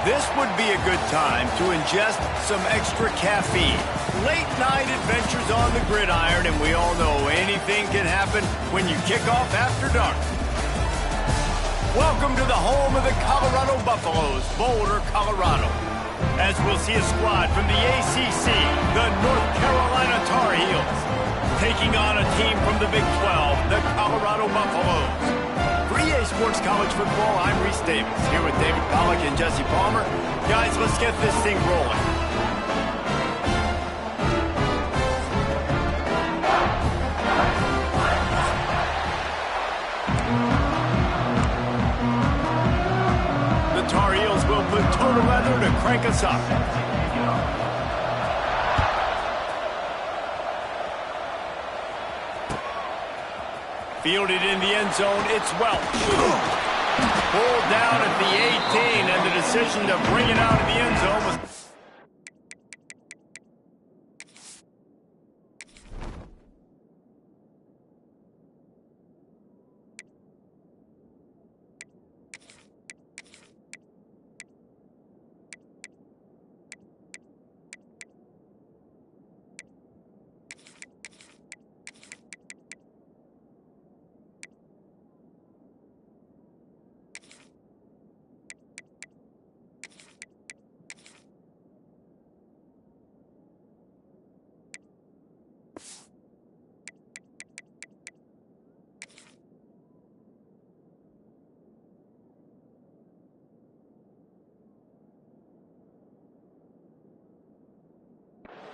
This would be a good time to ingest some extra caffeine. Late night adventures on the gridiron, and we all know anything can happen when you kick off after dark. Welcome to the home of the Colorado Buffaloes, Boulder, Colorado. As we'll see a squad from the ACC, the North Carolina Tar Heels, taking on a team from the Big 12, the Colorado Buffaloes. For EA Sports College Football, I'm Reese Davis, here with David Pollack and Jesse Palmer. Guys, let's get this thing rolling. The Tar Heels will put total leather to crank us up. Fielded in the end zone, it's Welch. Pulled down at the 18, and the decision to bring it out of the end zone was...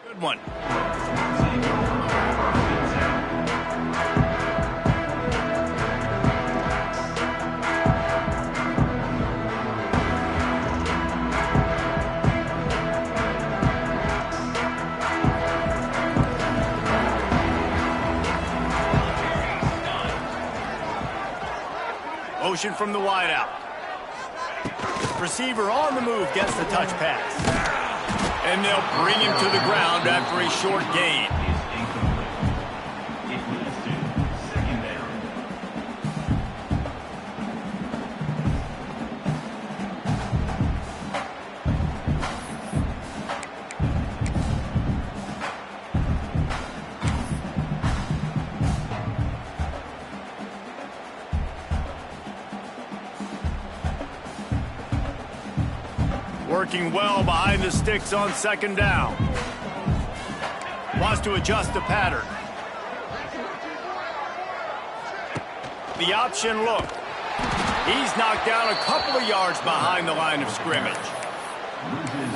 Good one. Motion from the wideout. Receiver on the move gets the touch pass. And they'll bring him to the ground after a short gain. Working well behind the sticks on second down. Wants to adjust the pattern. The option look. He's knocked down a couple of yards behind the line of scrimmage.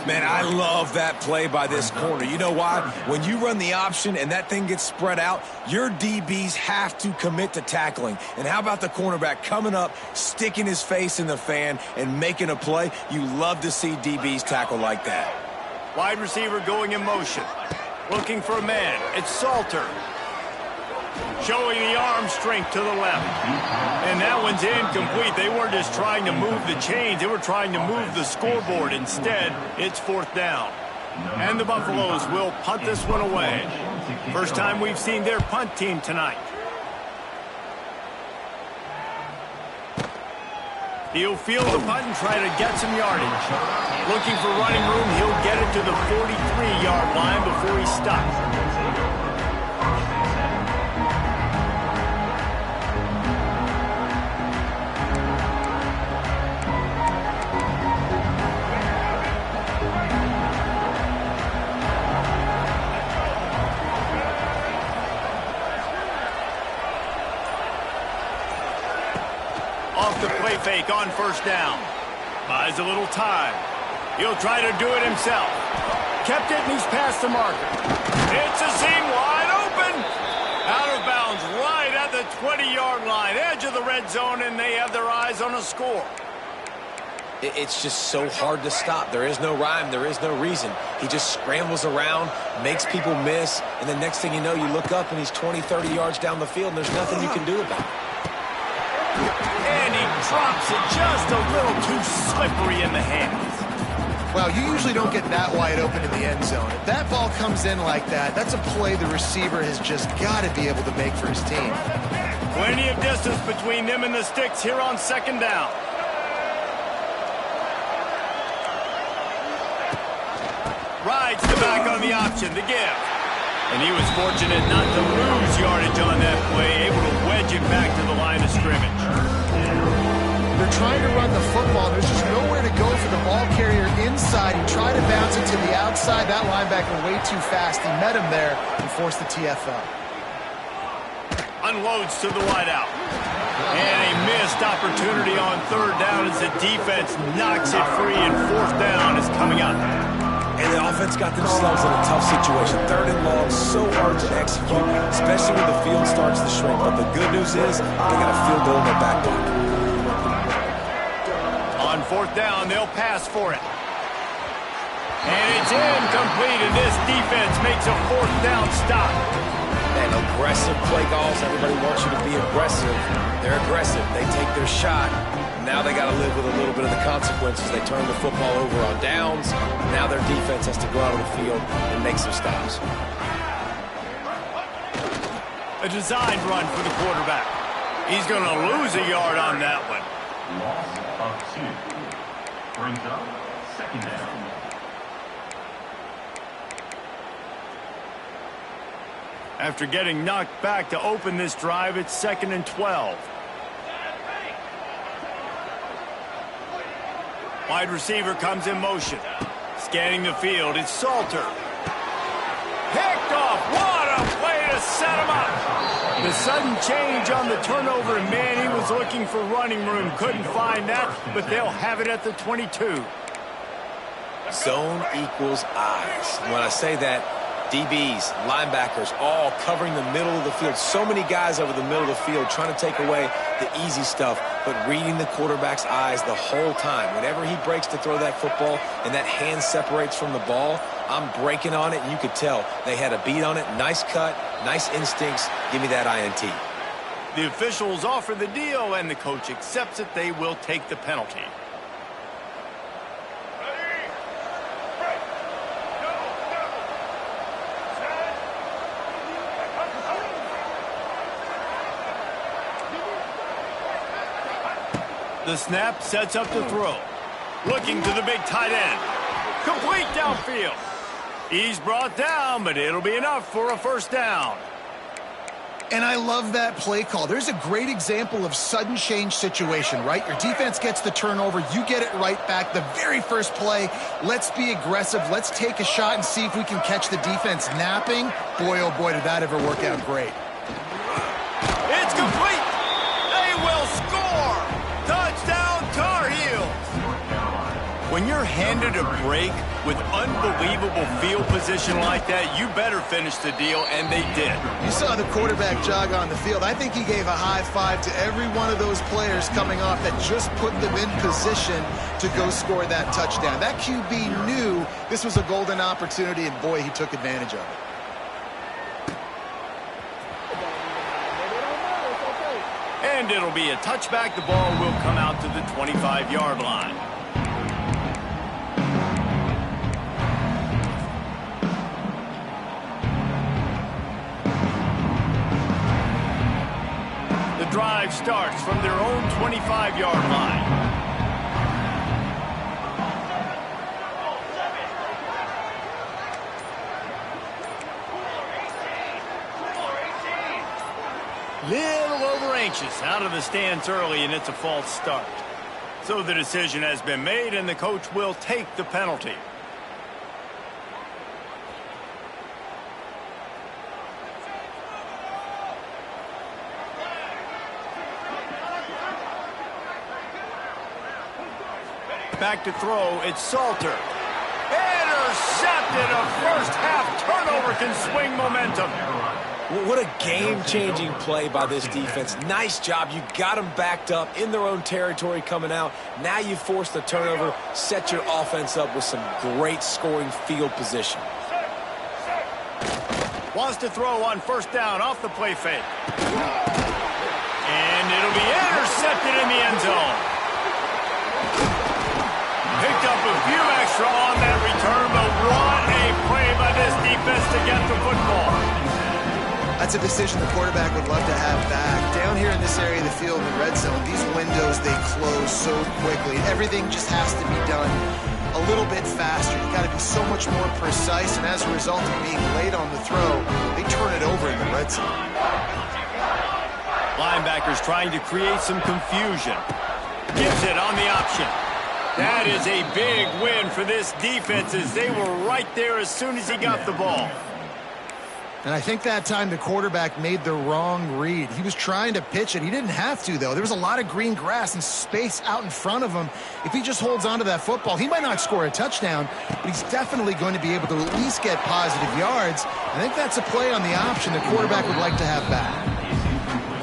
Man, I love that play by this corner. You know why? When you run the option and that thing gets spread out, your DBs have to commit to tackling. And how about the cornerback coming up, sticking his face in the fan, and making a play? You love to see DBs tackle like that. Wide receiver going in motion. Looking for a man. It's Salter. Showing the arm strength to the left. And that one's incomplete. They weren't just trying to move the chains. They were trying to move the scoreboard. Instead, it's fourth down. And the Buffaloes will punt this one away. First time we've seen their punt team tonight. He'll field the punt and try to get some yardage. Looking for running room, he'll get it to the 43-yard line before he stops. Off the play fake on first down. Buys a little time. He'll try to do it himself. Kept it and he's past the marker. It's a seam wide open. Out of bounds right at the 20-yard line. Edge of the red zone, and they have their eyes on a score. It's just so hard to stop. There is no rhyme. There is no reason. He just scrambles around, makes people miss, and the next thing you know, you look up and he's 20, 30 yards down the field, and there's nothing you can do about it. And he drops it just a little too slippery in the hands. Well, you usually don't get that wide open in the end zone. If that ball comes in like that, that's a play the receiver has just got to be able to make for his team. Plenty of distance between them and the sticks here on second down. Rides the back on the option, the give. And he was fortunate not to lose yardage on that play, able to wedge it back to the line of scrimmage. They're trying to run the football. There's just nowhere to go for the ball carrier inside. He tried to bounce it to the outside. That linebacker way too fast. He met him there and forced the TFL. Unloads to the wideout. And a missed opportunity on third down as the defense knocks it free, and fourth down is coming up. And the offense got themselves in a tough situation. Third and long, so hard to execute, especially when the field starts to shrink. But the good news is they got a field goal in their back pocket. On fourth down, they'll pass for it. And it's incomplete, and this defense makes a fourth down stop. And aggressive play calls. Everybody wants you to be aggressive. They're aggressive. They take their shot. Now they got to live with a little bit of the consequences. They turn the football over on downs. Now their defense has to go out on the field and make some stops. A designed run for the quarterback. He's going to lose a yard on that one. Loss of 2. Brings up second down. After getting knocked back to open this drive, it's 2nd and 12. Wide receiver comes in motion. Scanning the field, it's Salter. Picked off. What a play to set him up. The sudden change on the turnover, and man, he was looking for running room. Couldn't find that, but they'll have it at the 22. Zone equals eyes. When I say that, DBs, linebackers, all covering the middle of the field. So many guys over the middle of the field trying to take away the easy stuff, but reading the quarterback's eyes the whole time. Whenever he breaks to throw that football and that hand separates from the ball, I'm breaking on it, and you could tell they had a beat on it. Nice cut, nice instincts. Give me that INT. The officials offer the deal, and the coach accepts it. They will take the penalty. The snap sets up the throw. Looking to the big tight end. Complete downfield. He's brought down, but it'll be enough for a first down. And I love that play call. There's a great example of sudden change situation, right? Your defense gets the turnover. You get it right back. The very first play, let's be aggressive. Let's take a shot and see if we can catch the defense napping. Boy, oh boy, did that ever work out great. It's complete. They will score. Touchdown, Tar Heels. When you're handed a break with unbelievable field position like that, you better finish the deal, and they did. You saw the quarterback jog on the field. I think he gave a high five to every one of those players coming off that just put them in position to go score that touchdown. That QB knew this was a golden opportunity, and boy, he took advantage of it. And it'll be a touchback. The ball will come out to the 25-yard line. The drive starts from their own 25-yard line. Little over anxious out of the stance early, and it's a false start. So the decision has been made, and the coach will take the penalty. Back to throw, it's Salter. Intercepted. A first half turnover can swing momentum. What a game-changing play by this defense. Nice job. You got them backed up in their own territory coming out. Now you force the turnover, set your offense up with some great scoring field position. Wants to throw on first down off the play fake. And it'll be intercepted in the end zone. Picked up a few extra on that return, but what a play by this defense to get the football. That's a decision the quarterback would love to have back. Down here in this area of the field in the red zone, these windows, they close so quickly. Everything just has to be done a little bit faster. You got to be so much more precise, and as a result of being late on the throw, they turn it over in the red zone. Linebackers trying to create some confusion. Gives it on the option. That is a big win for this defense as they were right there as soon as he got the ball. And I think that time the quarterback made the wrong read. He was trying to pitch it. He didn't have to, though. There was a lot of green grass and space out in front of him. If he just holds onto that football, he might not score a touchdown, but he's definitely going to be able to at least get positive yards. I think that's a play on the option the quarterback would like to have back.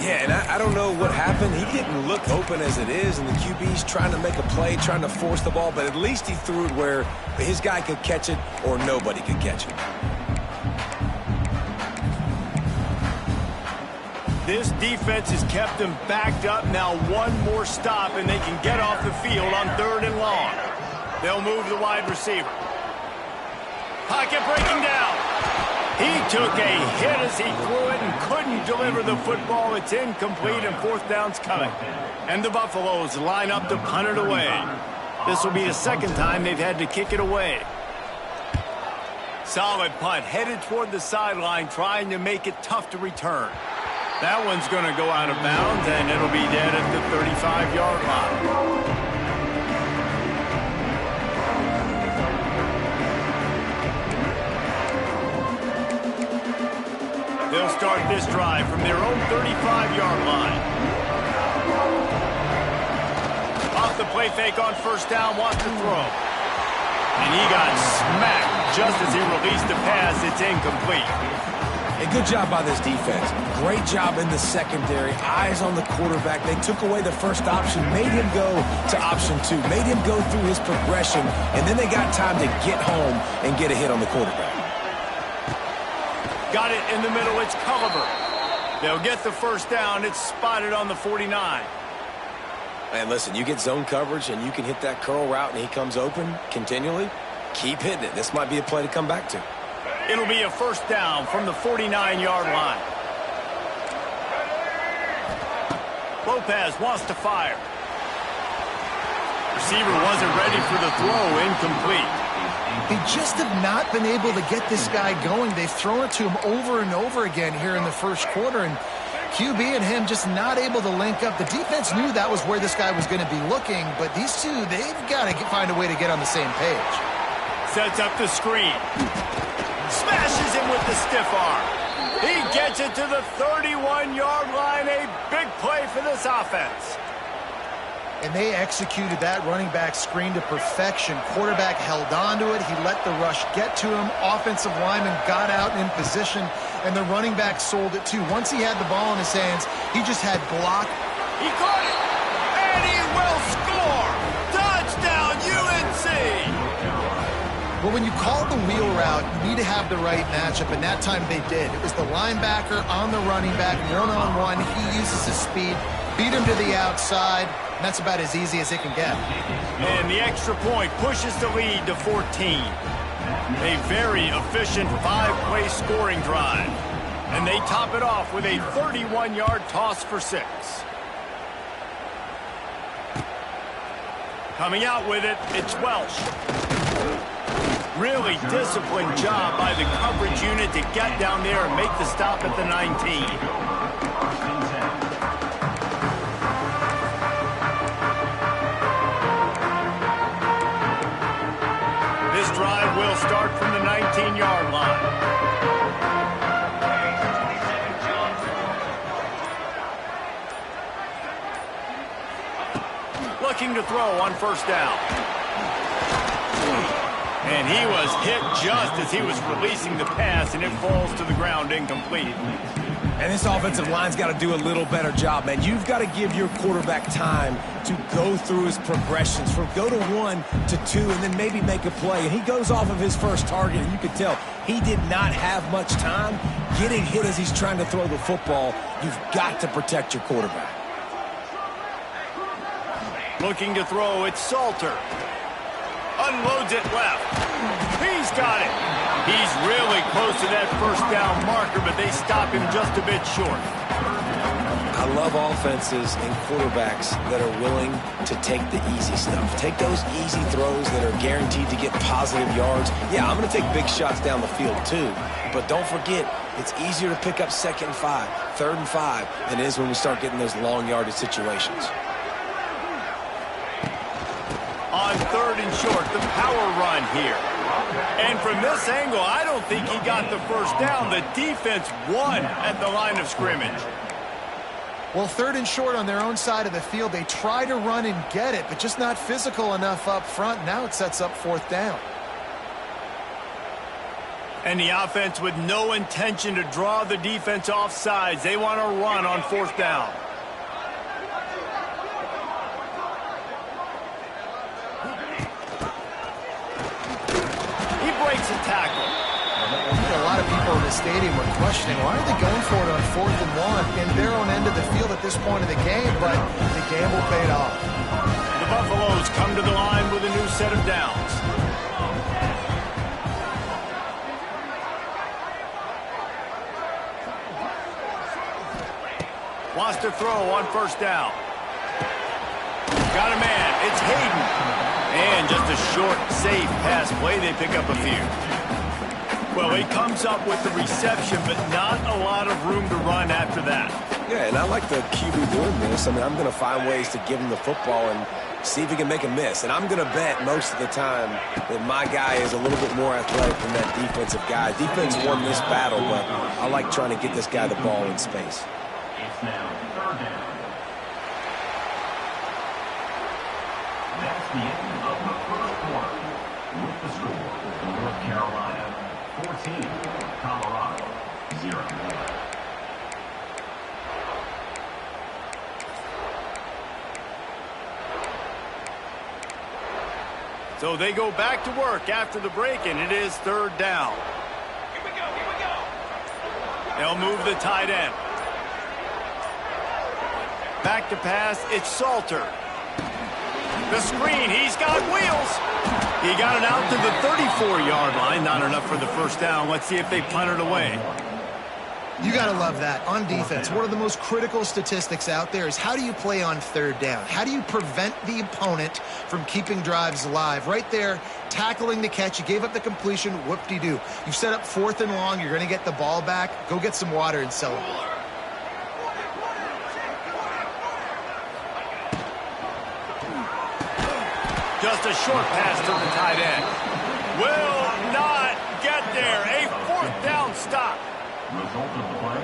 Yeah, and I don't know what happened. He didn't look open as it is, and the QB's trying to make a play, trying to force the ball, but at least he threw it where his guy could catch it or nobody could catch it. This defense has kept them backed up. Now one more stop, and they can get off the field on 3rd and long. They'll move the wide receiver. Pocket breaking down. He took a hit as he threw it and couldn't deliver the football. It's incomplete, and 4th down's coming. And the Buffaloes line up to punt it away. This will be the 2nd time they've had to kick it away. Solid punt, headed toward the sideline, trying to make it tough to return. That one's going to go out of bounds, and it'll be dead at the 35-yard line. They'll start this drive from their own 35-yard line. Off the play fake on 1st down, wants to throw. And he got smacked just as he released the pass. It's incomplete. A good job by this defense. Great job in the secondary. Eyes on the quarterback. They took away the first option, made him go to option 2, made him go through his progression, and then they got time to get home and get a hit on the quarterback. Got it in the middle. It's Culliver. They'll get the 1st down. It's spotted on the 49. And listen, you get zone coverage and you can hit that curl route and he comes open continually. Keep hitting it. This might be a play to come back to. It'll be a 1st down from the 49-yard line. Lopez wants to fire. Receiver wasn't ready for the throw. Incomplete. They just have not been able to get this guy going. They've thrown it to him over and over again here in the 1st quarter, and QB and him just not able to link up. The defense knew that was where this guy was going to be looking, but these two, they've got to find a way to get on the same page. Sets up the screen. Smashes him with the stiff arm. He gets it to the 31-yard line. A big play for this offense. And they executed that running back screen to perfection. Quarterback held on to it. He let the rush get to him. Offensive lineman got out in position, and the running back sold it too. Once he had the ball in his hands, he just had block. He caught it, and he will score. Touchdown, UNC. But when you call the wheel route, you need to have the right matchup, and that time they did. It was the linebacker on the running back, one-on-one. He uses his speed, beat him to the outside. And that's about as easy as it can get. And the extra point pushes the lead to 14. A very efficient 5-play scoring drive. And they top it off with a 31-yard toss for 6. Coming out with it, it's Welsh. Really disciplined job by the coverage unit to get down there and make the stop at the 19. This drive will start from the 19-yard line. Looking to throw on 1st down. And he was hit just as he was releasing the pass, and it falls to the ground incomplete. And this offensive line's got to do a little better job, man. You've got to give your quarterback time to go through his progressions from go to 1 to 2 and then maybe make a play. And he goes off of his first target, and you can tell he did not have much time getting hit as he's trying to throw the football. You've got to protect your quarterback. Looking to throw, it's Salter. Unloads it left. He's got it. He's really close to that 1st down marker, but they stop him just a bit short. I love offenses and quarterbacks that are willing to take the easy stuff. Take those easy throws that are guaranteed to get positive yards. Yeah, I'm going to take big shots down the field too. But don't forget, it's easier to pick up 2nd and 5, 3rd and 5 than it is when we start getting those long yardage situations. On 3rd and short, the power run here. And from this angle, I don't think he got the first down. The defense won at the line of scrimmage. Well, 3rd and short on their own side of the field. They try to run and get it, but just not physical enough up front. Now it sets up 4th down. And the offense with no intention to draw the defense off sides. They want to run on 4th down. He breaks a tackle. A lot of people in the stadium were questioning, why are they going for it on 4th and 1 in their own end of the field at this point of the game, but the gamble paid off. The Buffaloes come to the line with a new set of downs. Wants to throw on 1st down. Got a man. It's Hayden. And just a short, safe pass play. They pick up a few. Well, he comes up with the reception, but not a lot of room to run after that. Yeah, and I like the QB doing this. I mean, I'm going to find ways to give him the football and see if he can make a miss. And I'm going to bet most of the time that my guy is a little bit more athletic than that defensive guy. Defense won this battle, but I like trying to get this guy the ball in space. It's now 3rd down. That's the end of the first quarter. With the score, North Carolina 14, Colorado 0. So they go back to work after the break, and it is 3rd down. Here we go. They'll move the tight end. Back to pass, it's Salter. The screen, he's got wheels. He got it out to the 34-yard line. Not enough for the first down. Let's see if they punt it away. You got to love that. On defense, one of the most critical statistics out there is how do you play on 3rd down? How do you prevent the opponent from keeping drives alive? Right there, tackling the catch. You gave up the completion. Whoop-de-doo. You've set up 4th and long. You're going to get the ball back. Go get some water and celebrate. Just a short pass to the tight end. Will not get there. A 4th down stop.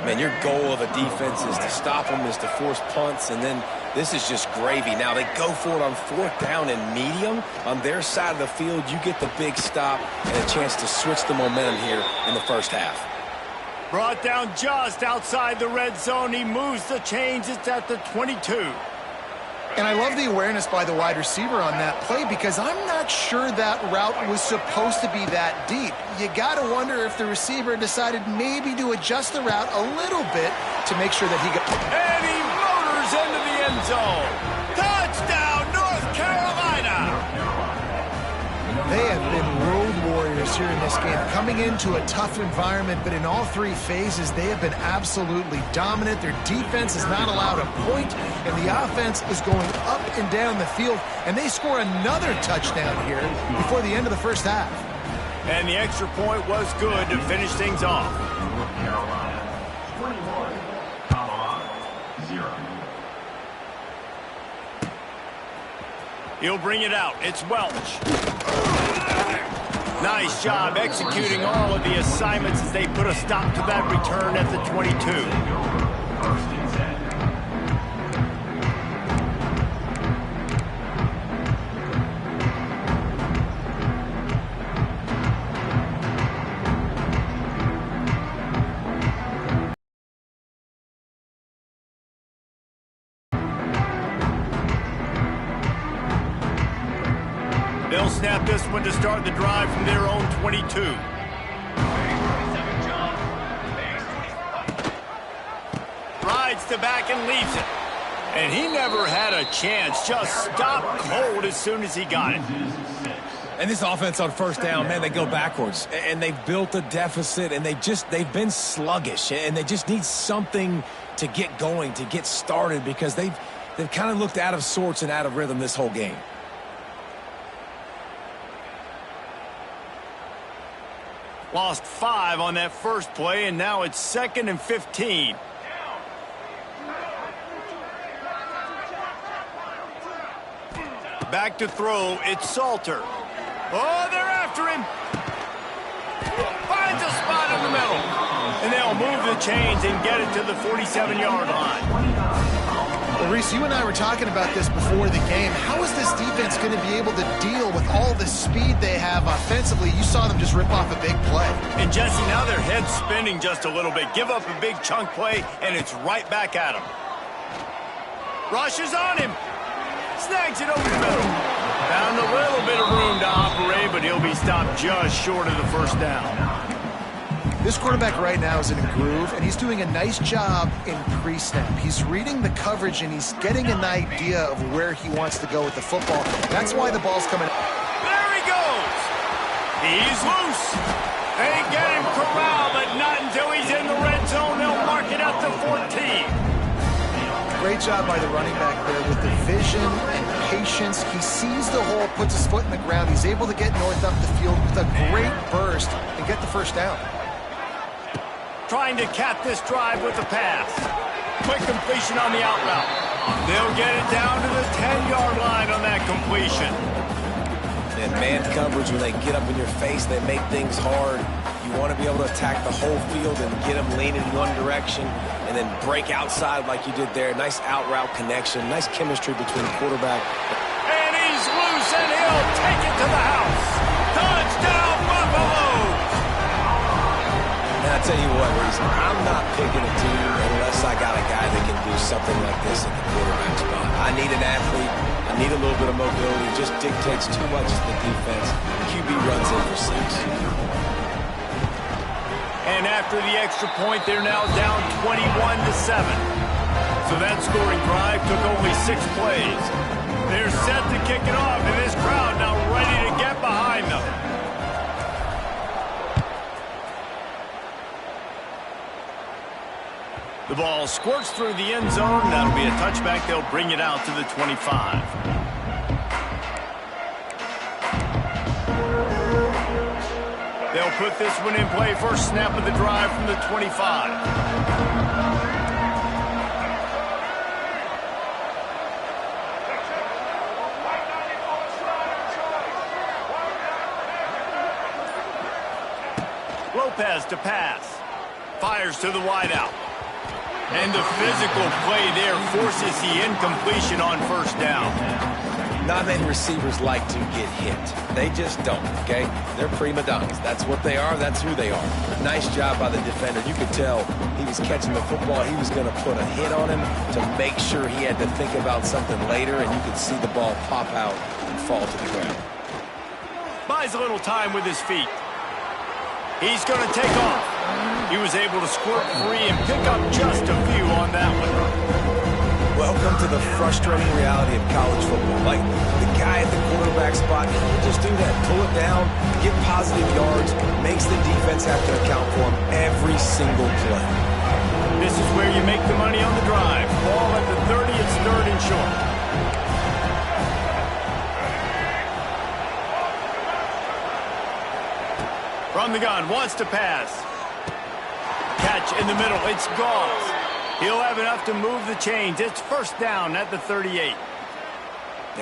Man, your goal of a defense is to stop them, is to force punts, and then this is just gravy. Now they go for it on 4th down and medium. On their side of the field, you get the big stop and a chance to switch the momentum here in the first half. Brought down just outside the red zone. He moves the chains. It's at the 22. And I love the awareness by the wide receiver on that play because I'm not sure that route was supposed to be that deep. You got to wonder if the receiver decided maybe to adjust the route a little bit to make sure that he got... And he motors into the end zone. Touchdown, North Carolina! They have been road warriors here in this game, coming into a tough environment, but in all 3 phases, they have been absolutely dominant. Their defense is not allowed a point, and the offense is going up and down the field, and they score another touchdown here before the end of the first half. And the extra point was good to finish things off. North Carolina 21, Colorado 0. He'll bring it out. It's Welch. Nice job executing all of the assignments as they put a stop to that return at the 22. First and 10. They'll snap this one to start the drive from their own 22. Rides the back and leaves it. And he never had a chance. Just stopped cold as soon as he got it. And this offense on first down, man, they go backwards. And they've built a deficit, and they've been sluggish. And they just need something to get going, to get started, because they've kind of looked out of sorts and out of rhythm this whole game. Lost 5 on that first play, and now it's 2nd and 15. Back to throw, it's Salter. Oh, they're after him. Finds a spot in the middle. And they'll move the chains and get it to the 47-yard line. Well, Reese, you and I were talking about this before the game. How is this defense going to be able to deal with all the speed they have offensively? You saw them just rip off a big play. And Jesse, now their head's spinning just a little bit. Give up a big chunk play, and it's right back at him. Rushes on him. Snags it over the middle. Found a little bit of room to operate, but he'll be stopped just short of the first down. This quarterback right now is in a groove, and he's doing a nice job in pre-snap. He's reading the coverage, and he's getting an idea of where he wants to go with the football. That's why the ball's coming. There he goes. He's loose. They get him corralled, but not until he's in the red zone. They'll mark it at the 14. Great job by the running back there with the vision and patience. He sees the hole, puts his foot in the ground. He's able to get north up the field with a great burst and get the first down. Trying to cap this drive with a pass. Quick completion on the out route. They'll get it down to the 10-yard line on that completion. And man coverage, when they get up in your face, they make things hard. You want to be able to attack the whole field and get them leaning in one direction and then break outside like you did there. Nice out route connection, nice chemistry between quarterback. And he's loose, and he'll take it to the house. Touchdown, Buffaloes! Now, I'll tell you what, Reese, I'm not picking a team unless I got a guy that can do something like this at the quarterback spot. I need an athlete. I need a little bit of mobility. It just dictates too much to the defense. QB runs in for 6. And after the extra point, they're now down 21-7. So that scoring drive took only 6 plays. They're set to kick it off, and this crowd now ready to get behind them. The ball squirts through the end zone. That'll be a touchback. They'll bring it out to the 25. They'll put this one in play. First snap of the drive from the 25. Lopez to pass. Fires to the wideout. And the physical play there forces the incompletion on first down. Not many receivers like to get hit. They just don't, okay? They're prima donnas. That's what they are. That's who they are. Nice job by the defender. You could tell he was catching the football. He was going to put a hit on him to make sure he had to think about something later, and you could see the ball pop out and fall to the ground. Buys a little time with his feet. He's going to take off. He was able to squirt free and pick up just a few on that one. Welcome to the frustrating reality of college football. Like, the guy at the quarterback spot, he'll just do that. Pull it down, get positive yards, makes the defense have to account for him every single play. This is where you make the money on the drive. Ball at the 30, it's 3rd and short. From the gun, wants to pass. Catch in the middle, it's Gauze. He'll have enough to move the chains. It's first down at the 38.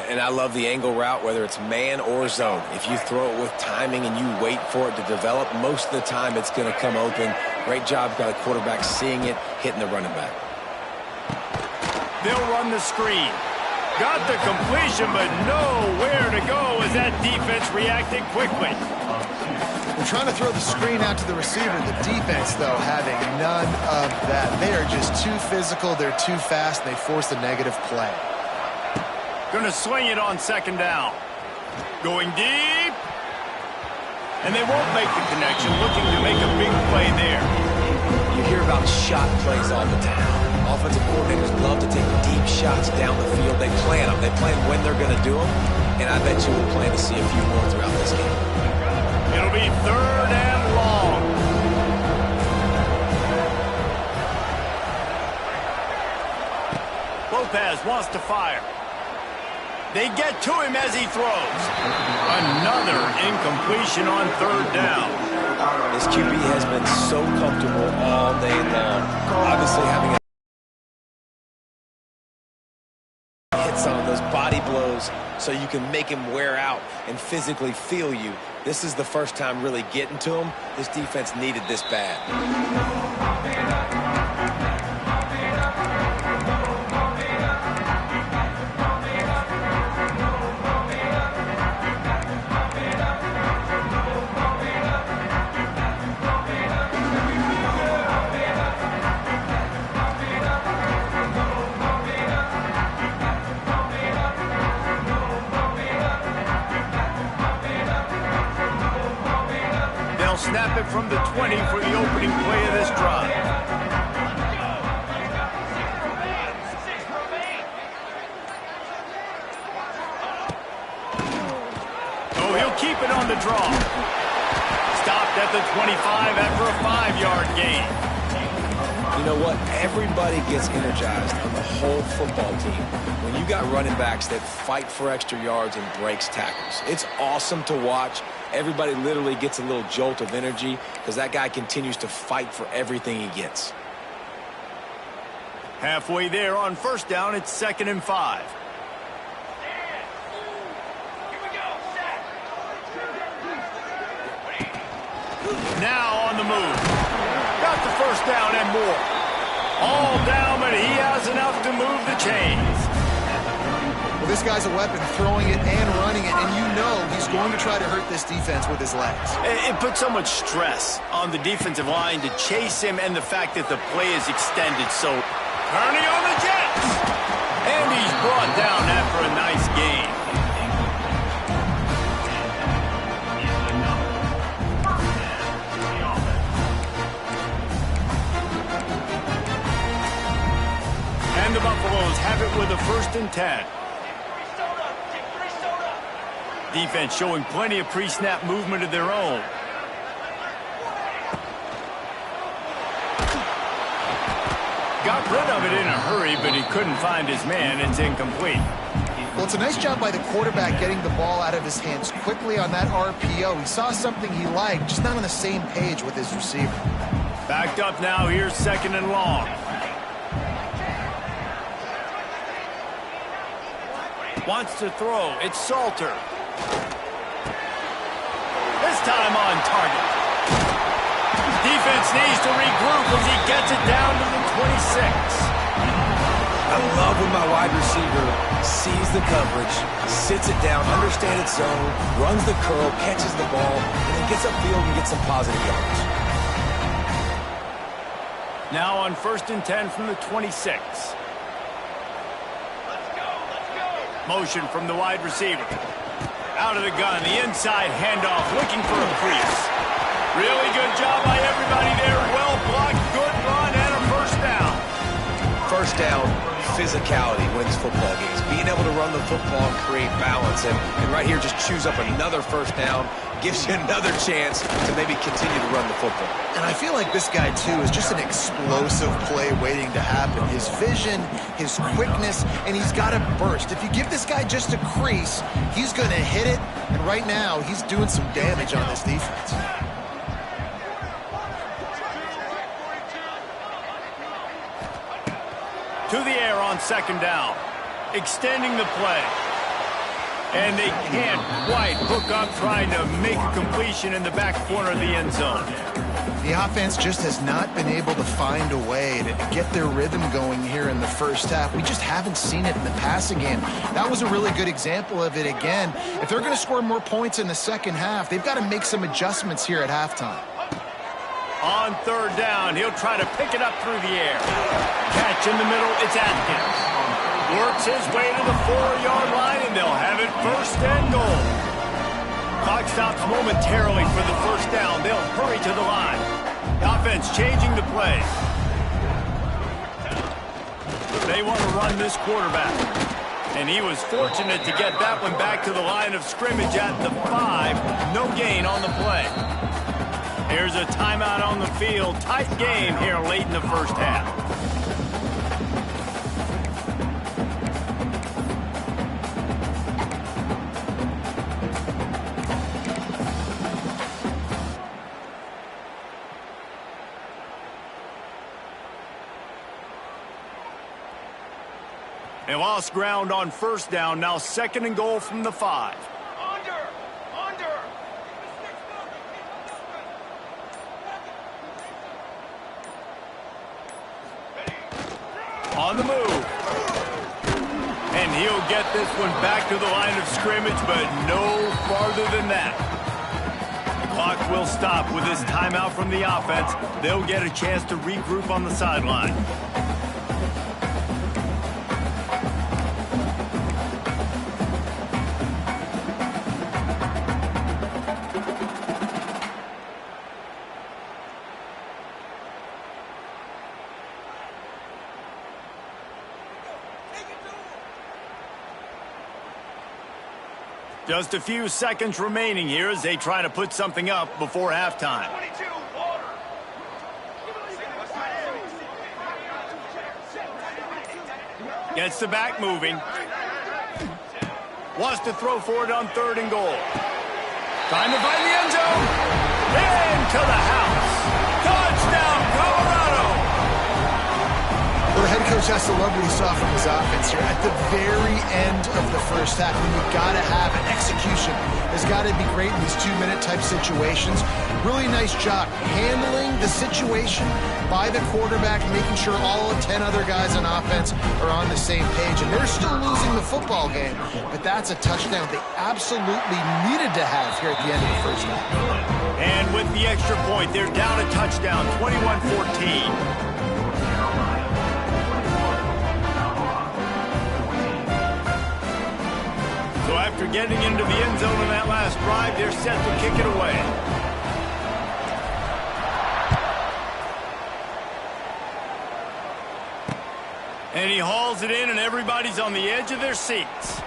And I love the angle route, whether it's man or zone. If you throw it with timing and you wait for it to develop, most of the time it's going to come open. Great job by the quarterback seeing it, hitting the running back. They'll run the screen. Got the completion, but nowhere to go as that defense reacted quickly. They're trying to throw the screen out to the receiver. The defense, though, having none of that. They are just too physical. They're too fast. They force a negative play. Going to swing it on 2nd down. Going deep. And they won't make the connection. Looking to make a big play there. You hear about shot plays all the time. Offensive coordinators love to take deep shots down the field. They plan them. They plan when they're going to do them. and I bet you we'll plan to see a few more throughout this game. It'll be 3rd and long. Lopez wants to fire. They get to him as he throws. Another incompletion on 3rd down. This QB has been so comfortable all day long. Obviously having hits on those body blows so you can make him wear out and physically feel you. This is the first time really getting to him. This defense needed this bad. Snap it from the 20 for the opening play of this drive. Oh, he'll keep it on the draw. Stopped at the 25 after a 5-yard gain. You know what? Everybody gets energized on the whole football team when you got running backs that fight for extra yards and breaks tackles. It's awesome to watch. Everybody literally gets a little jolt of energy because that guy continues to fight for everything he gets. Halfway there on 1st down, it's 2nd and 5. Now on the move. Got the 1st down and more. All down, but he has enough to move the chains. Well, this guy's a weapon, throwing it and running it, and you know he's going to try to hurt this defense with his legs. It puts so much stress on the defensive line to chase him, and the fact that the play is extended. So, turning on the Jets. And he's brought down after a nice gain. And the Buffaloes have it with a 1st and 10. Defense showing plenty of pre-snap movement of their own. Got rid of it in a hurry, but he couldn't find his man. It's incomplete. Well, it's a nice job by the quarterback getting the ball out of his hands quickly on that RPO. He saw something he liked, just not on the same page with his receiver. Backed up now. Here's 2nd and long. Wants to throw. It's Salter. This time on target. Defense needs to regroup as he gets it down to the 26. I love when my wide receiver sees the coverage, sits it down, understands its zone, runs the curl, catches the ball, and then gets upfield and gets some positive yards. Now on 1st and 10 from the 26. Motion from the wide receiver. Out of the gun, the inside handoff, looking for a crease. Really good job by everybody there. Well blocked, good run, and a 1st down. 1st down, physicality wins football games. Being able to run the football and create balance. And right here, just choose up another 1st down, gives you another chance to maybe continue to run the football. And I feel like this guy, too, is just an explosive play waiting to happen. His vision, his quickness, and he's got a burst. If you give this guy just a crease, he's going to hit it. And right now, he's doing some damage on this defense. To the air on 2nd down. Extending the play. And they can't quite hook up trying to make a completion in the back corner of the end zone. The offense just has not been able to find a way to get their rhythm going here in the 1st half. We just haven't seen it in the passing game. That was a really good example of it again. If they're going to score more points in the 2nd half, they've got to make some adjustments here at halftime. On 3rd down, he'll try to pick it up through the air. Catch in the middle, it's Atkins. Works his way to the 4-yard line, and they'll have it 1st and goal. Clock stops momentarily for the 1st down. They'll hurry to the line. The offense changing the play. They want to run this quarterback. And he was fortunate to get that one back to the line of scrimmage at the 5. No gain on the play. Here's a timeout on the field. Tight game here late in the first half. They lost ground on first down. Now 2nd and goal from the 5. On the move. And he'll get this one back to the line of scrimmage, but no farther than that. The clock will stop with this timeout from the offense. They'll get a chance to regroup on the sideline. Just a few seconds remaining here as they try to put something up before halftime. Gets the back moving. Wants to throw for it on 3rd and goal. Time to find the end zone. Into the house. Touchdown, Colorado. Well, the head coach has to love what he saw from his offense here. At the very end of the first half, when you've got to have an execution, has got to be great in these 2-minute type situations. Really nice job handling the situation by the quarterback, making sure all 10 other guys on offense are on the same page. And they're still losing the football game, but that's a touchdown they absolutely needed to have here at the end of the first half. And with the extra point, they're down a touchdown, 21-14. So after getting into the end zone on that last drive, they're set to kick it away. And he hauls it in, and everybody's on the edge of their seats.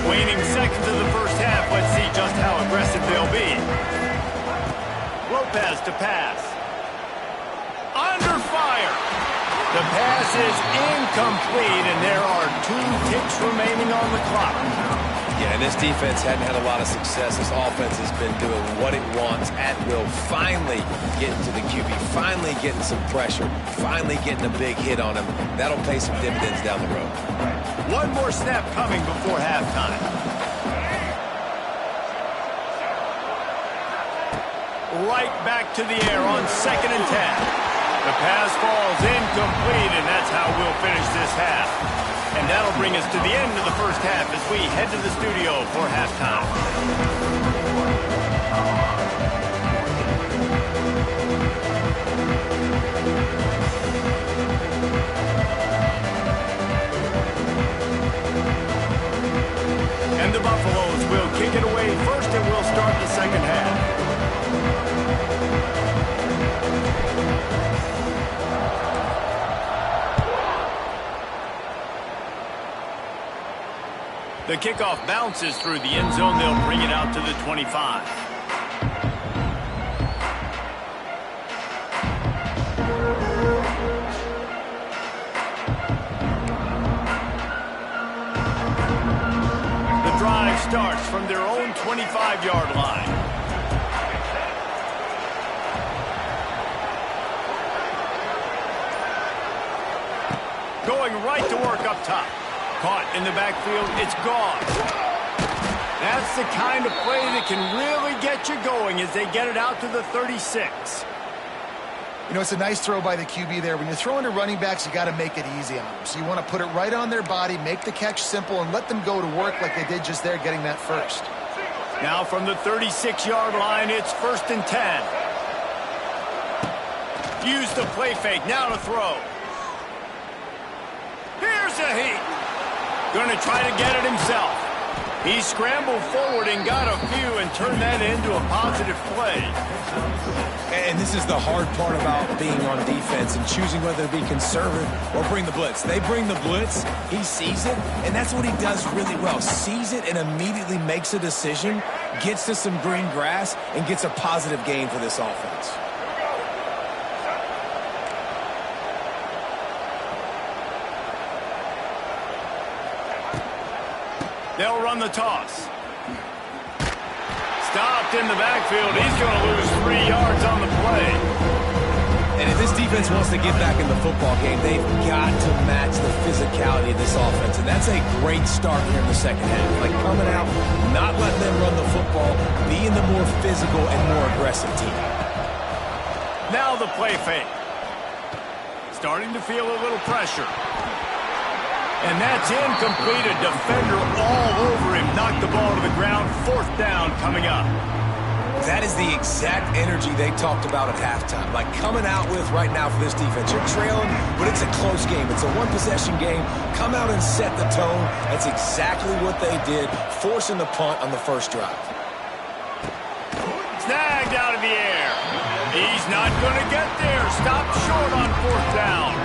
Waning seconds of the first half. Let's see just how aggressive they'll be. Lopez to pass. Under fire. The pass is incomplete, and there are 2 ticks remaining on the clock. Yeah, and this defense hadn't had a lot of success. This offense has been doing what it wants at will. Finally getting to the QB, finally getting some pressure, finally getting a big hit on him. That'll pay some dividends down the road. One more snap coming before halftime. Right back to the air on 2nd and 10. The pass falls incomplete, and that's how we'll finish this half. And that'll bring us to the end of the first half as we head to the studio for halftime. And the Buffaloes will kick it away first, and we'll start the second half. The kickoff bounces through the end zone. They'll bring it out to the 25. The drive starts from their own 25-yard line. Going right to work up top. Caught in the backfield, it's gone. That's the kind of play that can really get you going as they get it out to the 36. You know, it's a nice throw by the QB there. When you're throwing to running backs, you got to make it easy on them. So you want to put it right on their body, make the catch simple, and let them go to work like they did just there, getting that first. Now from the 36-yard line, it's 1st and 10. Use the play fake, now to throw. Here's a heat. Gonna try to get it himself. He scrambled forward and got a few and turned that into a positive play. And this is the hard part about being on defense and choosing whether to be conservative or bring the blitz. They bring the blitz, he sees it, and that's what he does really well. Sees it and immediately makes a decision, gets to some green grass, and gets a positive gain for this offense. They'll run the toss. Stopped in the backfield. He's going to lose 3 yards on the play. And if this defense wants to get back in the football game, they've got to match the physicality of this offense. And that's a great start here in the second half. Like coming out, not letting them run the football, being the more physical and more aggressive team. Now the play fake. Starting to feel a little pressure. And that's incomplete. A defender all over him. Knocked the ball to the ground. 4th down coming up. That is the exact energy they talked about at halftime. Like coming out with right now for this defense. You're trailing, but it's a close game. It's a one-possession game. Come out and set the tone. That's exactly what they did, forcing the punt on the first drive. Snagged out of the air. He's not going to get there. Stopped short on 4th down.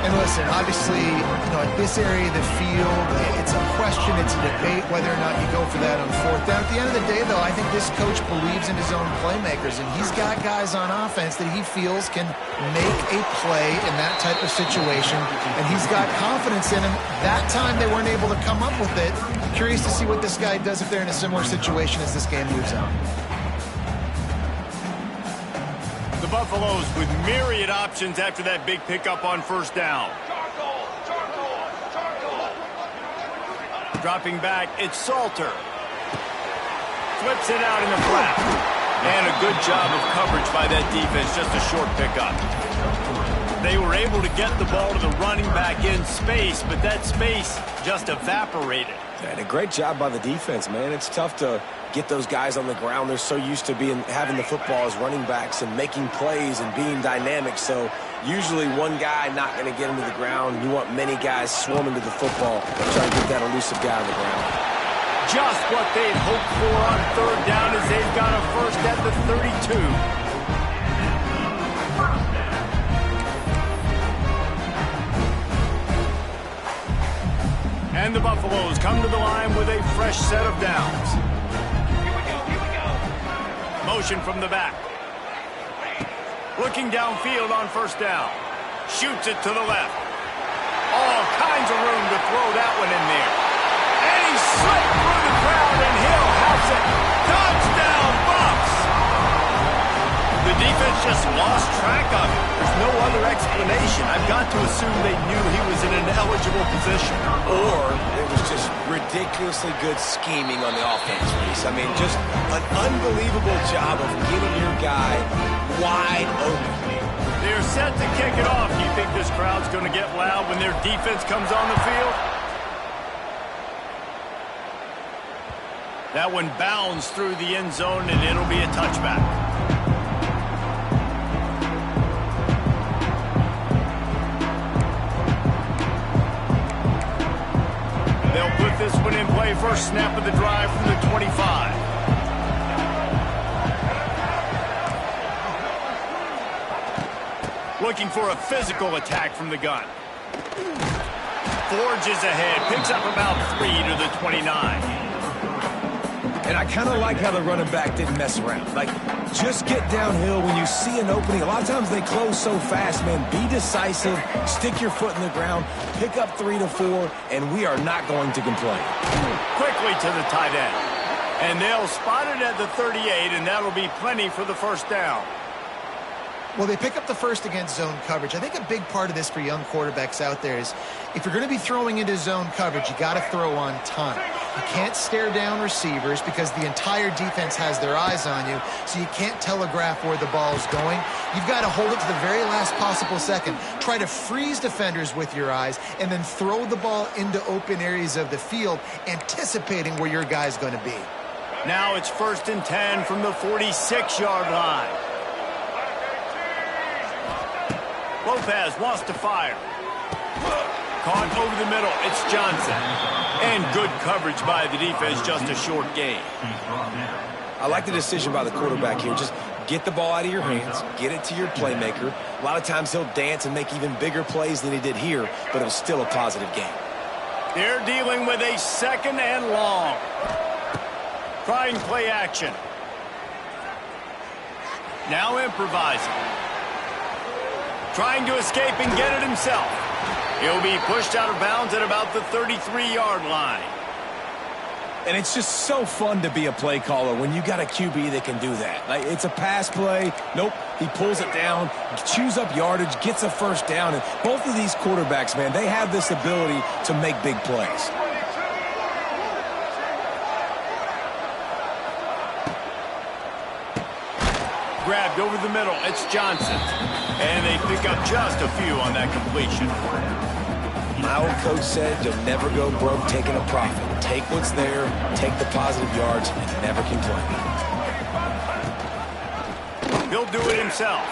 And listen, obviously, at this area of the field, it's a question, it's a debate whether or not you go for that on 4th down. At the end of the day, though, I think this coach believes in his own playmakers, and he's got guys on offense that he feels can make a play in that type of situation, and he's got confidence in him. That time they weren't able to come up with it. Curious to see what this guy does if they're in a similar situation as this game moves on. The Buffaloes with myriad options after that big pickup on 1st down. Dropping back, it's Salter. Flips it out in the flat. And a good job of coverage by that defense, just a short pickup. They were able to get the ball to the running back in space, but that space just evaporated. And a great job by the defense, man. It's tough to get those guys on the ground. They're so used to having the football as running backs and making plays and being dynamic. So usually one guy not going to get him to the ground. You want many guys swarming to the football and trying to get that elusive guy on the ground. Just what they'd hoped for on 3rd down as they've got a first at the 32. And the Buffaloes come to the line with a fresh set of downs. Motion from the back. Looking downfield on 1st down. Shoots it to the left. All kinds of room to throw that one in there. And he slipped through the crowd and Hill has it. Touchdown, Buffs! The defense just lost track of it. There's no other explanation. I've got to assume they knew he was in an eligible position. Or it was just ridiculously good scheming on the offense, Reese. I mean, just an unbelievable job of getting your guy wide open. They're set to kick it off. Do you think this crowd's going to get loud when their defense comes on the field? That one bounds through the end zone, and it'll be a touchback. They'll put this one in play. First snap of the drive from the 25. Looking for a physical attack from the gun. Forges ahead. Picks up about 3 to the 29. And I kind of like how the running back didn't mess around. Like, just get downhill when you see an opening. A lot of times they close so fast, man. Be decisive, stick your foot in the ground, pick up 3 to 4, and we are not going to complain. Quickly to the tight end. And they'll spot it at the 38, and that'll be plenty for the first down. Well, they pick up the first against zone coverage. I think a big part of this for young quarterbacks out there is if you're going to be throwing into zone coverage, you got to throw on time. You can't stare down receivers because the entire defense has their eyes on you, so you can't telegraph where the ball is going. You've got to hold it to the very last possible second. Try to freeze defenders with your eyes and then throw the ball into open areas of the field, anticipating where your guy's going to be. Now it's 1st and 10 from the 46-yard line. Lopez wants to fire. Caught over the middle. It's Johnson. And good coverage by the defense, just a short gain. I like the decision by the quarterback here. Just get the ball out of your hands, get it to your playmaker. A lot of times he'll dance and make even bigger plays than he did here, but it was still a positive game. They're dealing with a 2nd and long. Trying play action. Now improvising. Trying to escape and get it himself. He'll be pushed out of bounds at about the 33-yard line. And it's just so fun to be a play caller when you got a QB that can do that. Like, it's a pass play. Nope, he pulls it down, chews up yardage, gets a first down. And both of these quarterbacks, man, they have this ability to make big plays. Grabbed over the middle. It's Johnson. And they pick up just a few on that completion. My old coach said you'll never go broke taking a profit. Take what's there, take the positive yards, and never complain. He'll do it himself.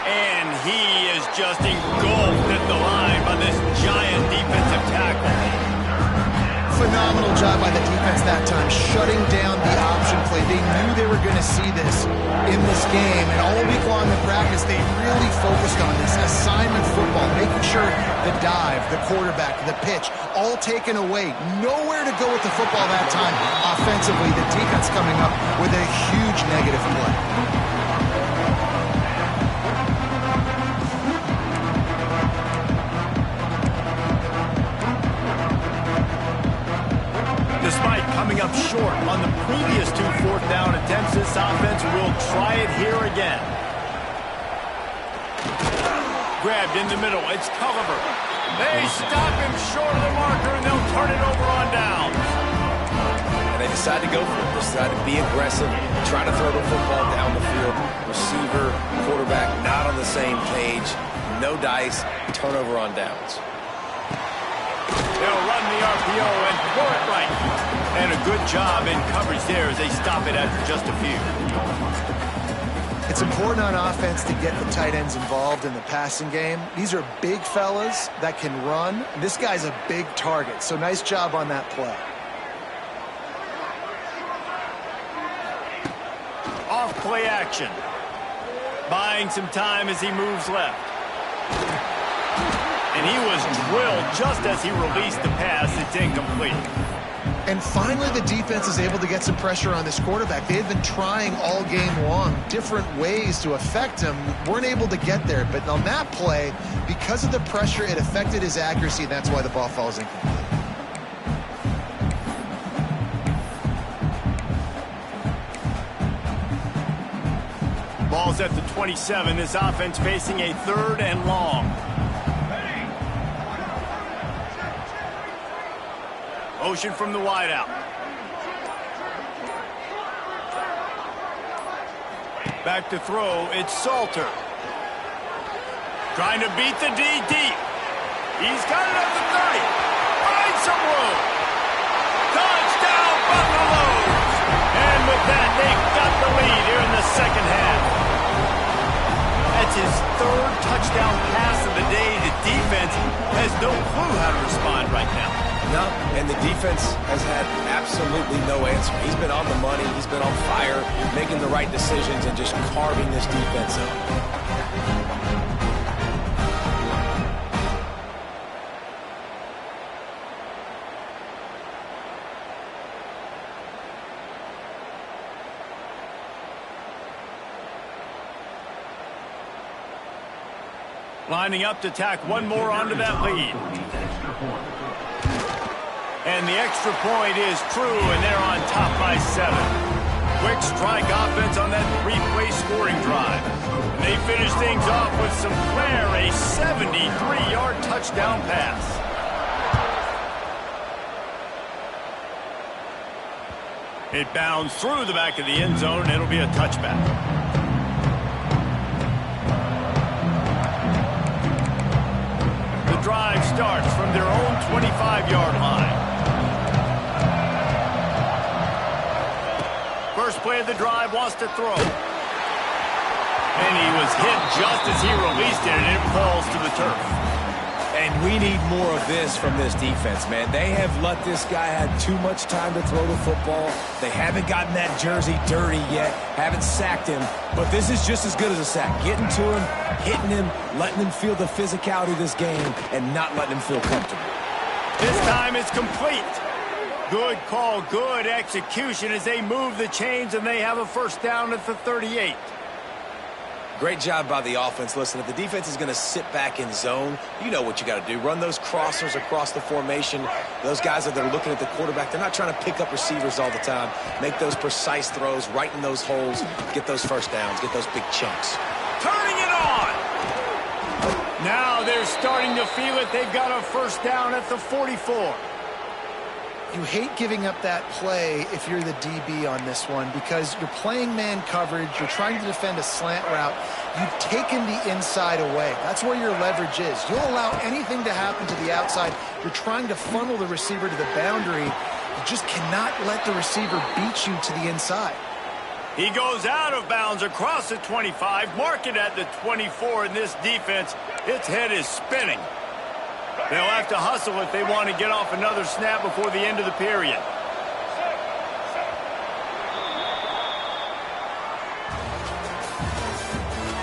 And he is just engulfed at the line by this giant defensive tackle. Phenomenal job by the defense that time, shutting down the option play. They knew they were going to see this in this game, and all week long in practice, they really focused on this assignment football, making sure the dive, the quarterback, the pitch, all taken away. Nowhere to go with the football that time. Offensively, the defense coming up with a huge negative play. Despite coming up short on the previous 2 fourth-down attempts, this offense will try it here again. Grabbed in the middle. It's Culliver. They stop him short of the marker, and they'll turn it over on downs. And they decide to go for it. They decide to be aggressive, try to throw the football down the field. Receiver, quarterback, not on the same page. No dice, turnover on downs. They'll run the RPO and throw it right. And a good job in coverage there as they stop it after just a few. It's important on offense to get the tight ends involved in the passing game. These are big fellas that can run. This guy's a big target, so nice job on that play. Off play action. Buying some time as he moves left. And he was drilled just as he released the pass. It's incomplete. And finally, the defense is able to get some pressure on this quarterback. They had been trying all game long different ways to affect him. Weren't able to get there. But on that play, because of the pressure, it affected his accuracy, and that's why the ball falls incomplete. Ball's at the 27. This offense facing a 3rd and long. Motion from the wideout. Back to throw. It's Salter. Trying to beat the D deep. He's got it at the 30. Finds some room. Touchdown, Buffaloes! And with that, they've got the lead here in the second half. That's his 3rd touchdown pass of the day. The defense has no clue how to respond right now. No, and the defense has had absolutely no answer. He's been on the money, he's been on fire, making the right decisions and just carving this defense up. Lining up to tack one more onto that lead. And the extra point is true, and they're on top by 7. Quick strike offense on that 3-play scoring drive. And they finish things off with some flair, a 73-yard touchdown pass. It bounds through the back of the end zone, and it'll be a touchback. The drive starts from their own 25-yard line. First play of the drive wants to throw. And he was hit just as he released it, and it falls to the turf. And we need more of this from this defense, man. They have let this guy have too much time to throw the football. They haven't gotten that jersey dirty yet, haven't sacked him, but this is just as good as a sack. Getting to him, hitting him, letting him feel the physicality of this game, and not letting him feel comfortable. This time it's complete. Good call, good execution as they move the chains, and they have a first down at the 38. Great job by the offense. Listen, if the defense is going to sit back in zone, you know what you got to do. Run those crossers across the formation. Those guys that they're looking at the quarterback, they're not trying to pick up receivers all the time. Make those precise throws, right in those holes, get those first downs, get those big chunks. Turning it on. Now they're starting to feel it. They've got a first down at the 44. You hate giving up that play if you're the DB on this one because you're playing man coverage, you're trying to defend a slant route, you've taken the inside away. That's where your leverage is. You'll allow anything to happen to the outside. You're trying to funnel the receiver to the boundary. You just cannot let the receiver beat you to the inside. He goes out of bounds across the 25, mark it at the 24, and this defense, its head is spinning. They'll have to hustle if they want to get off another snap before the end of the period.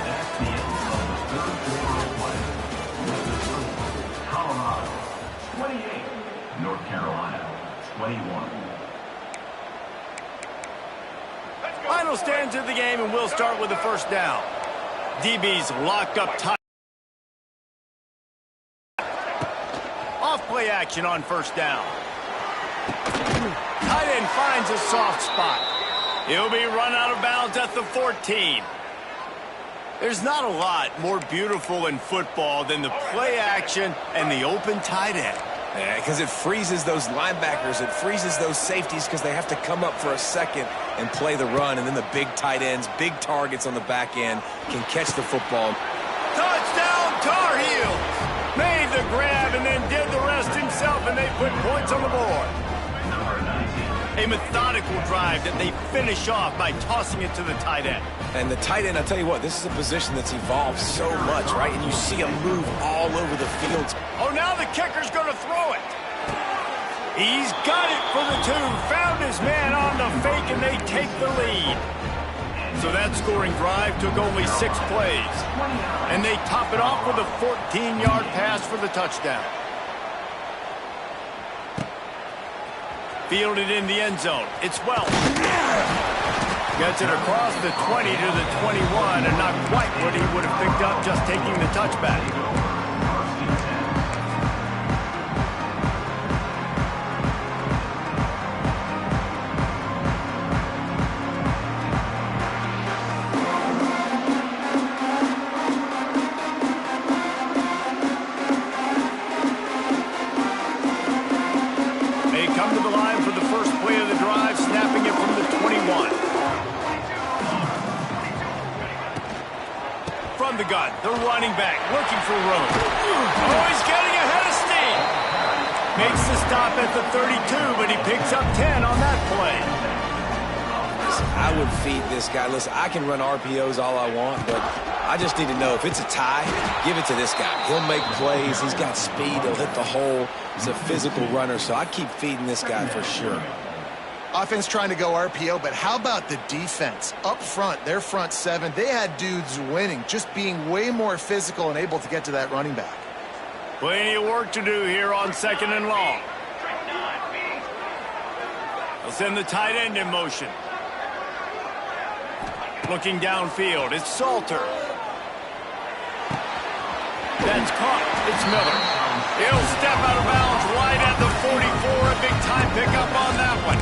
That's the end of the third quarter of play. Colorado 28, North Carolina 21. Final stands of the game, and we'll start with the first down. DB's locked up tight. Off-play action on first down. Tight end finds a soft spot. He'll be run out of bounds at the 14. There's not a lot more beautiful in football than the play action and the open tight end. Yeah, because it freezes those linebackers. It freezes those safeties because they have to come up for a second and play the run. And then the big tight ends, big targets on the back end can catch the football. Touchdown, Tar Heels! Made the grab and then did the rest himself, and they put points on the board. A methodical drive that they finish off by tossing it to the tight end. And the tight end, I'll tell you what, this is a position that's evolved so much, right? And you see him move all over the field. Oh, now the kicker's going to throw it. He's got it for the 2. Found his man on the fake, and they take the lead. So that scoring drive took only 6 plays. And they top it off with a 14-yard pass for the touchdown. Fielded in the end zone. It's Wells. Gets it across the 20 to the 21, and not quite what he would have picked up just taking the touchback. Come to the line for the first play of the drive, snapping it from the 21. From the gun, the running back looking for room. Oh, he's getting ahead of steam. Makes the stop at the 32, but he picks up 10 on that play. Listen, I would feed this guy. Listen, I can run RPOs all I want, but I just need to know if it's a tie, give it to this guy. He'll make plays. He's got speed. He'll hit the hole. He's a physical runner, so I keep feeding this guy for sure. Offense trying to go RPO, but how about the defense? Up front, their front 7, they had dudes winning, just being way more physical and able to get to that running back. Plenty of work to do here on 2nd and long. They'll send the tight end in motion. Looking downfield, it's Salter. That's caught. It's Miller. He'll step out of bounds right at the 44. A big time pickup on that one.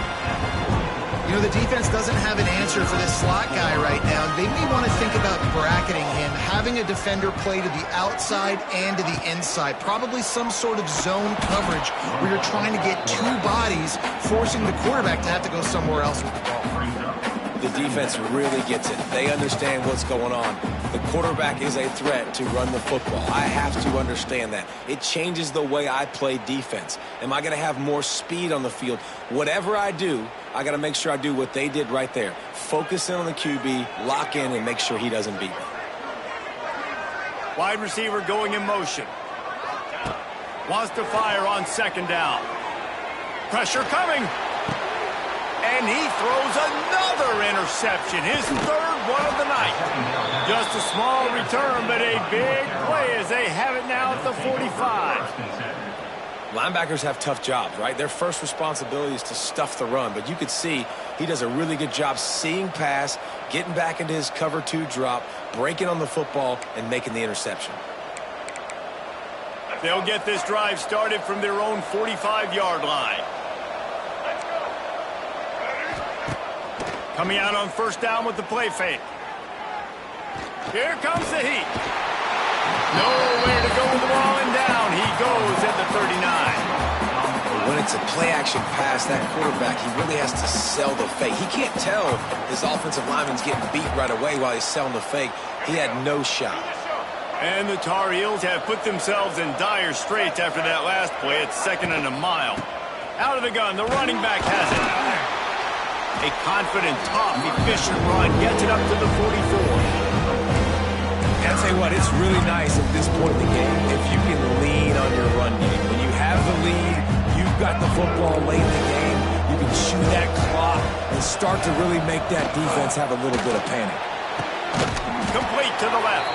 You know, the defense doesn't have an answer for this slot guy right now. They may want to think about bracketing him, having a defender play to the outside and to the inside. Probably some sort of zone coverage where you're trying to get 2 bodies, forcing the quarterback to have to go somewhere else with the ball. The defense really gets it. They understand what's going on. The quarterback is a threat to run the football. I have to understand that. It changes the way I play defense. Am I going to have more speed on the field? Whatever I do, I got to make sure I do what they did right there. Focus in on the QB, lock in, and make sure he doesn't beat me. Wide receiver going in motion. Wants to fire on second down. Pressure coming. And he throws another interception. His third one of the night. Just a small return, but a big play as they have it now at the 45. Linebackers have tough jobs, right? Their first responsibility is to stuff the run, but you could see he does a really good job seeing pass, getting back into his cover 2 drop, breaking on the football, and making the interception. They'll get this drive started from their own 45-yard line. Coming out on first down with the play fake. Here comes the heat. Nowhere to go with the ball and down. He goes at the 39. When it's a play-action pass, that quarterback, he really has to sell the fake. He can't tell his offensive lineman's getting beat right away while he's selling the fake. He had no shot. And the Tar Heels have put themselves in dire straits after that last play. It's 2nd and a mile. Out of the gun, the running back has it. A confident, tough, efficient run gets it up to the 44. I'll tell you what, it's really nice at this point in the game if you can lean on your run game. When you have the lead, you've got the football late in the game, you can chew that clock and start to really make that defense have a little bit of panic. Complete to the left.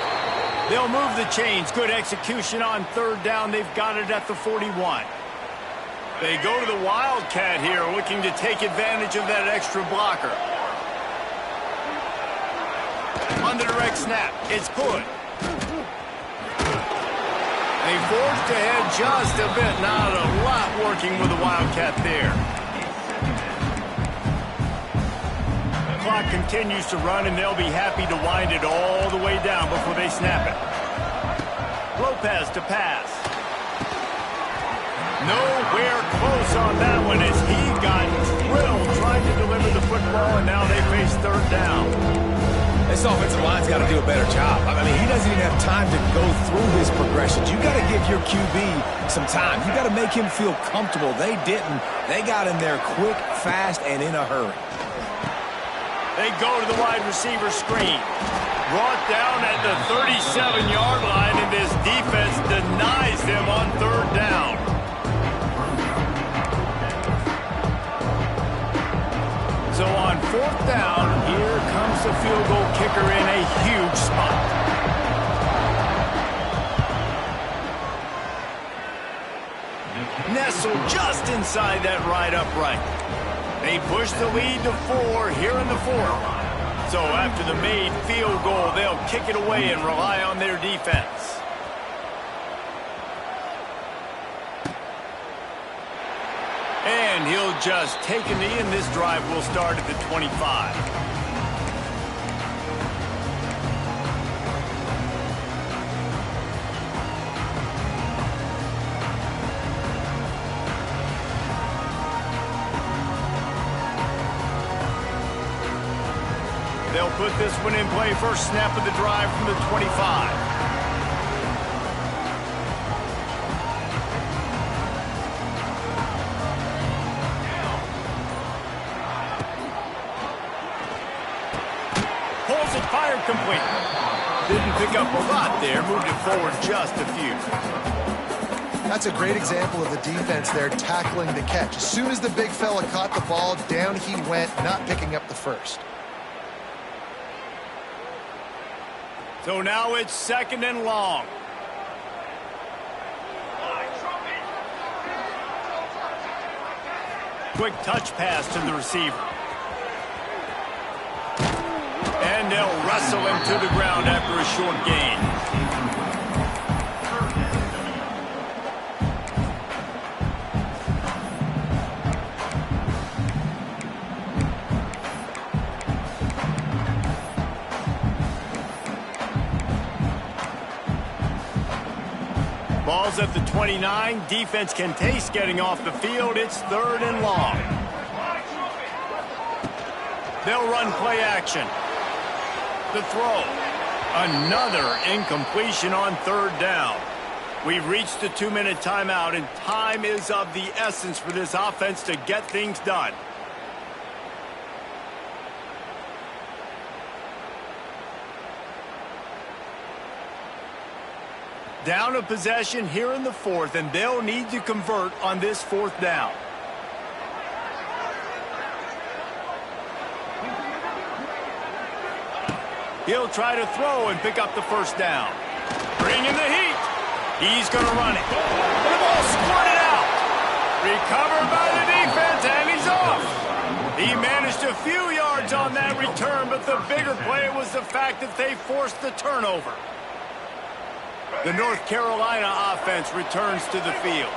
They'll move the chains. Good execution on third down. They've got it at the 41. They go to the Wildcat here, looking to take advantage of that extra blocker. On the direct snap, it's good. They forced ahead just a bit. Not a lot working with the Wildcat there. The clock continues to run, and they'll be happy to wind it all the way down before they snap it. Lopez to pass. Nowhere close on that one as he got drilled trying to deliver the football, and now they face third down. This offensive line's got to do a better job. I mean, he doesn't even have time to go through his progressions. You got to give your QB some time. You got to make him feel comfortable. They didn't. They got in there quick, fast, and in a hurry. They go to the wide receiver screen. Brought down at the 37-yard line, and this defense denies them on third down. So on fourth down, here comes the field goal kicker in a huge spot. Nestled just inside that right upright. They push the lead to 4 here in the 4th. So after the made field goal, they'll kick it away and rely on their defense. And he'll just take a knee, and this drive will start at the 25. They'll put this one in play. First snap of the drive from the 25. Pulls it, fired complete. Didn't pick up a lot there. Moved it forward just a few. That's a great example of the defense there tackling the catch. As soon as the big fella caught the ball, down he went, not picking up the first. So now it's 2nd and long. Quick touch pass to the receiver. And they'll wrestle him to the ground after a short gain. Ball's at the 29. Defense can taste getting off the field. It's 3rd and long. They'll run play action. The throw. Another incompletion on 3rd down. We've reached the 2-minute timeout, and time is of the essence for this offense to get things done. Down a possession here in the fourth, and they'll need to convert on this fourth down. He'll try to throw and pick up the first down. Bring in the heat. He's going to run it. And the ball squirted out. Recovered by the defense, and he's off. He managed a few yards on that return, but the bigger play was the fact that they forced the turnover. The North Carolina offense returns to the field.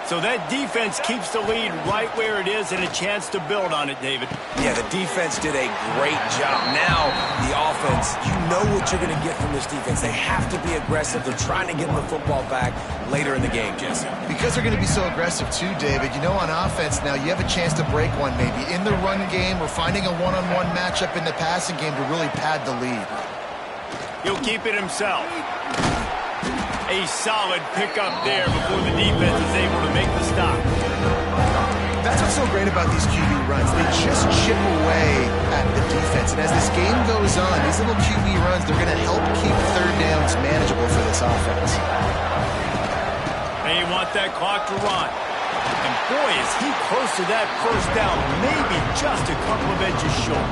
So that defense keeps the lead right where it is and a chance to build on it, David. Yeah, the defense did a great job. Now, the offense, you know what you're going to get from this defense. They have to be aggressive. They're trying to get the football back later in the game, Jesse. Because they're going to be so aggressive too, David. You know, on offense now, you have a chance to break one maybe in the run game or finding a one-on-one matchup in the passing game to really pad the lead. He'll keep it himself. A solid pickup there before the defense is able to make the stop. That's what's so great about these QB runs. They just chip away at the defense. And as this game goes on, these little QB runs, they're going to help keep third downs manageable for this offense. They want that clock to run. And boy, is he close to that first down. Maybe just a couple of inches short.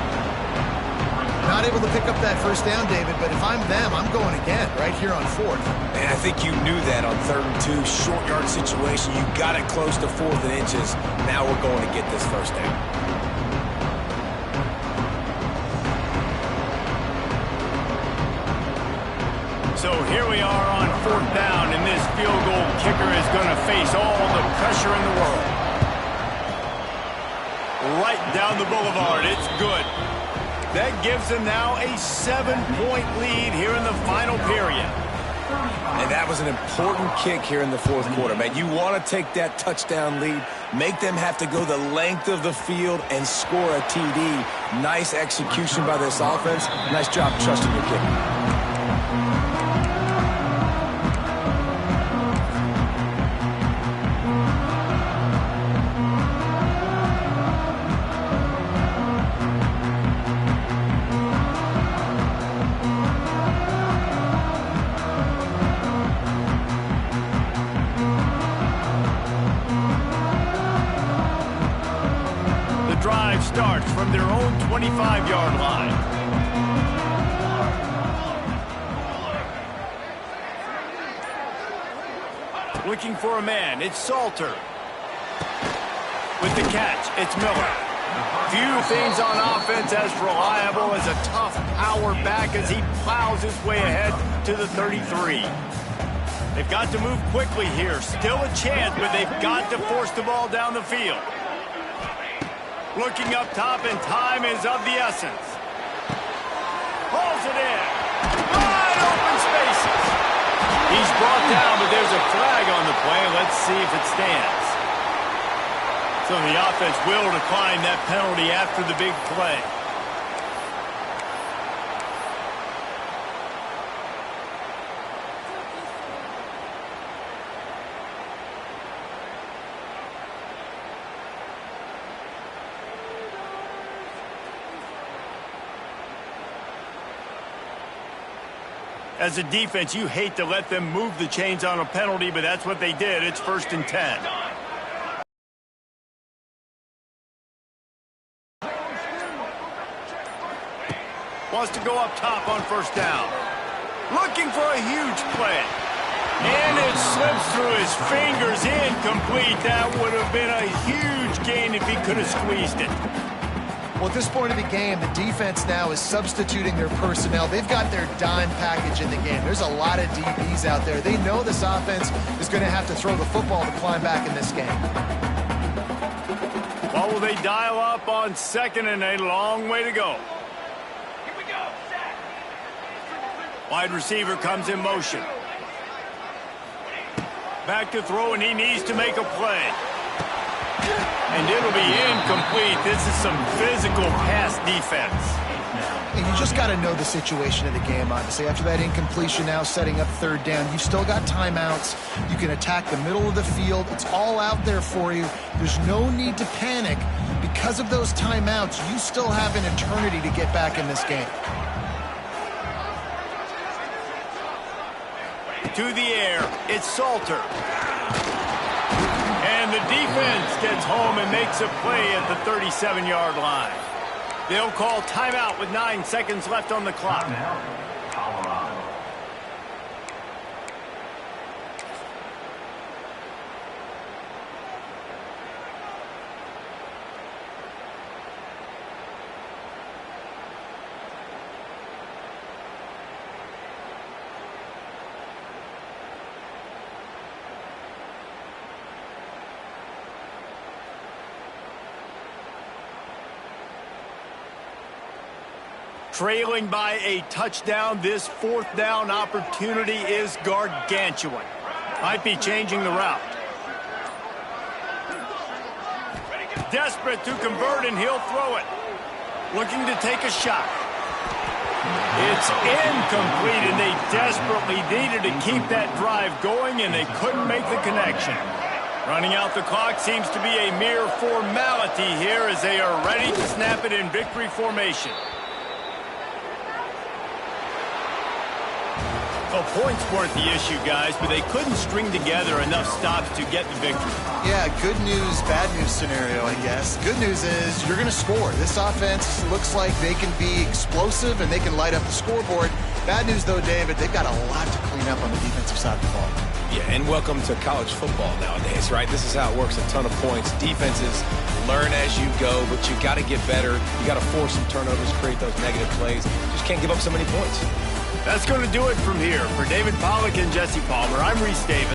Not able to pick up that first down, David, but if I'm them, I'm going again right here on fourth. And I think you knew that on 3rd and 2, short yard situation. You got it close to 4th and inches. Now we're going to get this first down. So here we are on 4th down, and this field goal kicker is going to face all the pressure in the world. Right down the boulevard. It's good. That gives them now a 7-point lead here in the final period. And that was an important kick here in the 4th quarter, man. You want to take that touchdown lead, make them have to go the length of the field and score a TD. Nice execution by this offense. Nice job trusting your kicker. Starts from their own 25-yard line. Looking for a man, it's Salter. With the catch, it's Miller. Few things on offense as reliable as a tough power back as he plows his way ahead to the 33. They've got to move quickly here. Still a chance, but they've got to force the ball down the field. Looking up top, and time is of the essence. Pulls it in. Wide open spaces. He's brought down, but there's a flag on the play. Let's see if it stands. So the offense will decline that penalty after the big play. As a defense, you hate to let them move the chains on a penalty, but that's what they did. It's 1st and 10. Wants to go up top on 1st down. Looking for a huge play. And it slips through his fingers, incomplete. That would have been a huge gain if he could have squeezed it. Well, at this point of the game, the defense now is substituting their personnel. They've got their dime package in the game. There's a lot of DBs out there. They know this offense is going to have to throw the football to climb back in this game. Well, will they dial up on 2nd and a long way to go? Here we go. Wide receiver comes in motion. Back to throw, and he needs to make a play. And it'll be incomplete. This is some physical pass defense. And you just got to know the situation of the game, obviously. After that incompletion now setting up 3rd down, you've still got timeouts. You can attack the middle of the field. It's all out there for you. There's no need to panic. Because of those timeouts, you still have an eternity to get back in this game. to the air. It's Salter. And the defense gets home and makes a play at the 37-yard line. They'll call timeout with 9 seconds left on the clock. Timeout, Colorado. Trailing by a touchdown, this fourth down opportunity is gargantuan. Might be changing the route. Desperate to convert, and he'll throw it. Looking to take a shot. It's incomplete, and they desperately needed to keep that drive going, and they couldn't make the connection. Running out the clock seems to be a mere formality here as they are ready to snap it in victory formation. Well, points weren't the issue, guys, but they couldn't string together enough stops to get the victory. Yeah, good news, bad news scenario, I guess. Good news is you're going to score. This offense looks like they can be explosive and they can light up the scoreboard. Bad news, though, David, they've got a lot to clean up on the defensive side of the ball. Yeah, and welcome to college football nowadays, right? This is how it works, a ton of points. Defenses learn as you go, but you got to get better. You got to force some turnovers, create those negative plays. Just can't give up so many points. That's going to do it from here. For David Pollack and Jesse Palmer, I'm Reese Davis.